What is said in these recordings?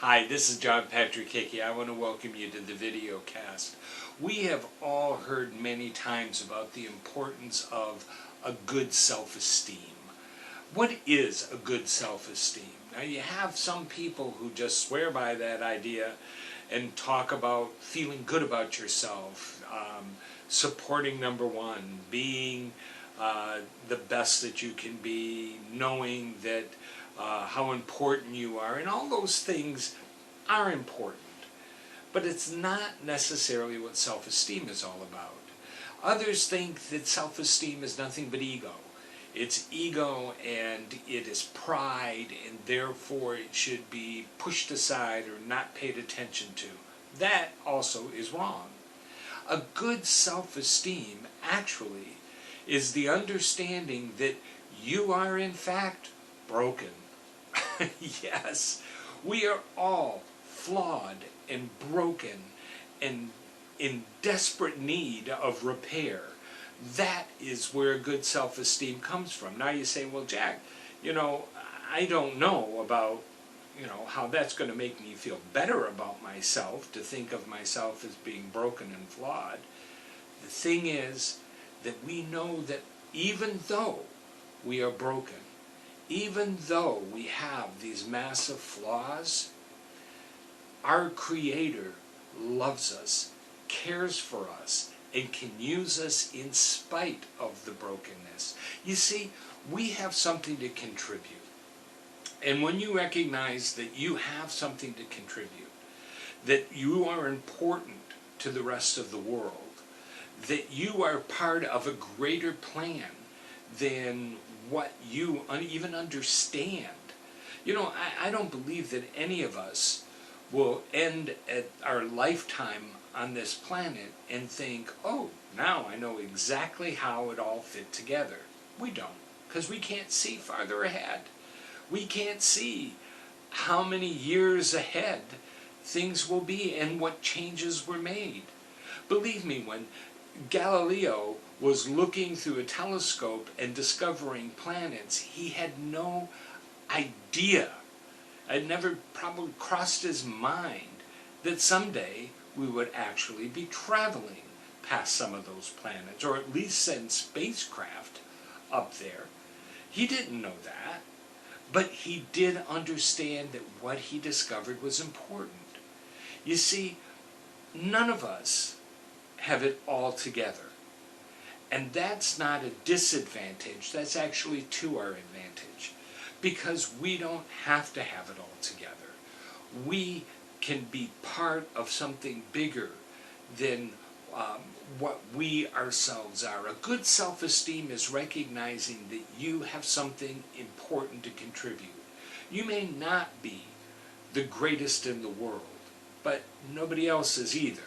Hi, this is John Patrick Hickey. I want to welcome you to the video cast. We have all heard many times about the importance of a good self-esteem. What is a good self-esteem? Now you have some people who just swear by that idea and talk about feeling good about yourself, supporting number one, being the best that you can be, knowing that how important you are, and all those things are important. But it's not necessarily what self-esteem is all about. Others think that self-esteem is nothing but ego. It's ego and it is pride, and therefore it should be pushed aside or not paid attention to. That also is wrong. A good self-esteem actually is the understanding that you are in fact broken. Yes, we are all flawed and broken and in desperate need of repair. That is where good self-esteem comes from. Now you say, well, Jack, I don't know about, how that's going to make me feel better about myself, to think of myself as being broken and flawed. The thing is that we know that even though we are broken, even though we have these massive flaws, our Creator loves us, cares for us, and can use us in spite of the brokenness. You see, we have something to contribute. And when you recognize that you have something to contribute, that you are important to the rest of the world, that you are part of a greater plan than what you even understand. I don't believe that any of us will end at our lifetime on this planet and think, oh, now I know exactly how it all fit together. We don't, because we can't see farther ahead. We can't see how many years ahead things will be and what changes were made. Believe me, when Galileo was looking through a telescope and discovering planets, he had no idea, it never probably crossed his mind, that someday we would actually be traveling past some of those planets, or at least send spacecraft up there. He didn't know that, but he did understand that what he discovered was important. You see, none of us have it all together. And that's not a disadvantage, that's actually to our advantage, because we don't have to have it all together. We can be part of something bigger than what we ourselves are. A good self-esteem is recognizing that you have something important to contribute. You may not be the greatest in the world, but nobody else is either.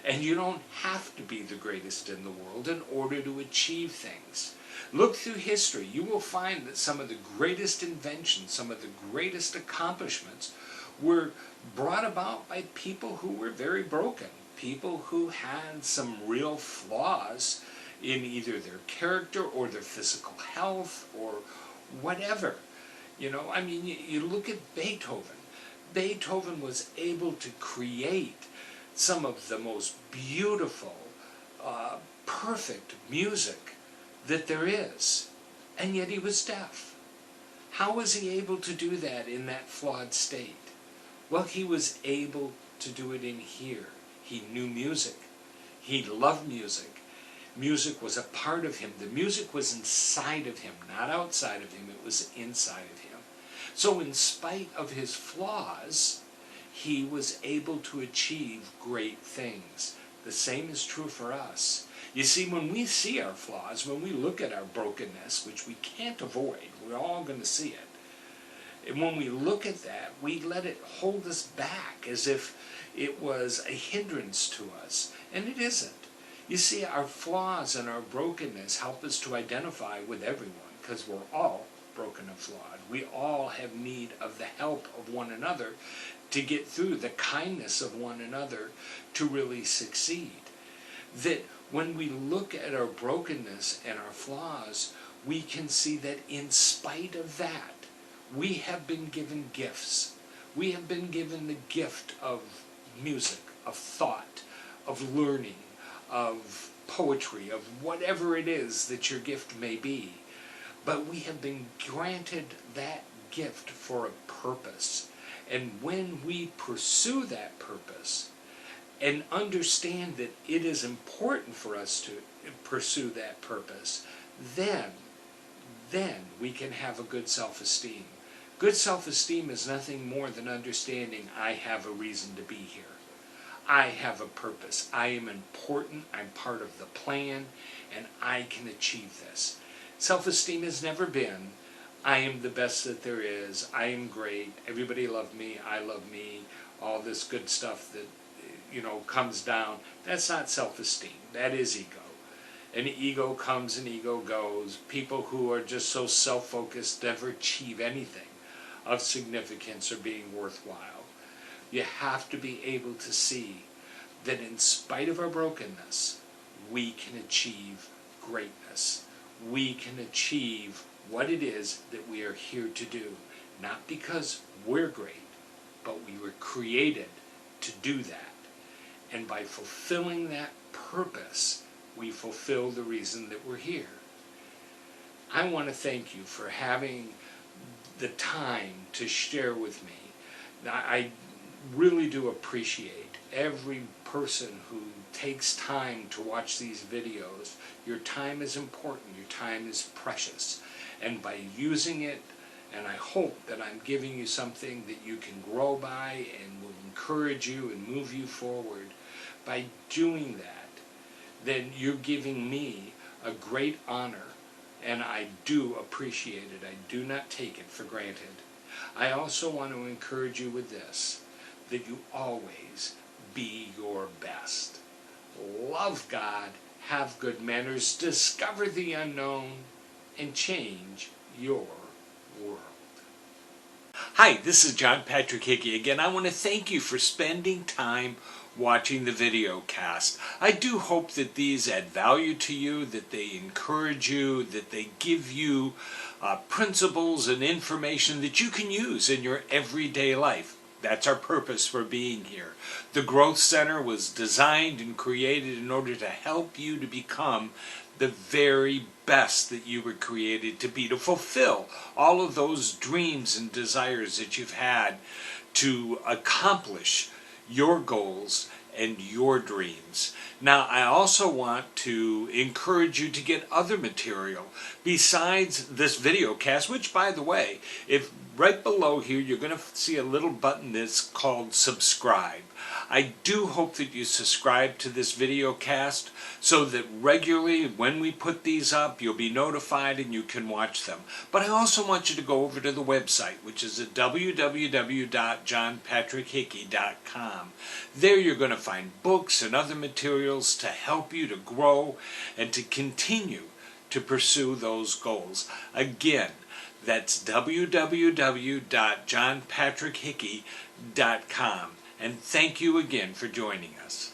And you don't have to be the greatest in the world in order to achieve things. Look through history. You will find that some of the greatest inventions, some of the greatest accomplishments were brought about by people who were very broken, people who had some real flaws in either their character or their physical health or whatever. You look at Beethoven. Beethoven was able to create some of the most beautiful, perfect music that there is, and yet he was deaf. How was he able to do that in that flawed state? Well, he was able to do it in here. He knew music. He loved music. Music was a part of him. The music was inside of him, not outside of him. It was inside of him. So in spite of his flaws, he was able to achieve great things. The same is true for us. You see, when we see our flaws, when we look at our brokenness, which we can't avoid, we're all going to see it, and when we look at that, we let it hold us back as if it was a hindrance to us, and it isn't. You see, our flaws and our brokenness help us to identify with everyone, because we're all broken and flawed. We all have need of the help of one another to get through, the kindness of one another to really succeed. That when we look at our brokenness and our flaws, we can see that in spite of that, we have been given gifts. We have been given the gift of music, of thought, of learning, of poetry, of whatever it is that your gift may be. But we have been granted that gift for a purpose. And when we pursue that purpose and understand that it is important for us to pursue that purpose, then we can have a good self-esteem. Good self-esteem is nothing more than understanding I have a reason to be here. I have a purpose. I am important. I'm part of the plan, and I can achieve this. Self-esteem has never been, I am the best that there is. I am great. Everybody love me. I love me. All this good stuff that, comes down. That's not self-esteem. That is ego. And ego comes and ego goes. People who are just so self-focused never achieve anything of significance or being worthwhile. You have to be able to see that in spite of our brokenness, we can achieve greatness. We can achieve what it is that we are here to do. Not because we're great, but we were created to do that. And by fulfilling that purpose, we fulfill the reason that we're here. I want to thank you for having the time to share with me. I really do appreciate every person who takes time to watch these videos. Your time is important. Your time is precious. And by using it, and I hope that I'm giving you something that you can grow by and will encourage you and move you forward, by doing that, then you're giving me a great honor, and I do appreciate it. I do not take it for granted. I also want to encourage you with this, that you always be your best. Love God, have good manners, discover the unknown, and change your world. Hi, this is John Patrick Hickey again. I want to thank you for spending time watching the video cast. I do hope that these add value to you, that they encourage you, that they give you principles and information that you can use in your everyday life. That's our purpose for being here. The Growth Center was designed and created in order to help you to become the very best that you were created to be, to fulfill all of those dreams and desires that you've had, to accomplish your goals and your dreams. Now, I also want to encourage you to get other material besides this video cast, which, by the way, if right below here, you're going to see a little button that's called subscribe. I do hope that you subscribe to this video cast so that regularly when we put these up, you'll be notified and you can watch them. But I also want you to go over to the website, which is at www.johnpatrickhickey.com. There you're going to find books and other materials to help you to grow and to continue to pursue those goals. Again, that's www.johnpatrickhickey.com. And thank you again for joining us.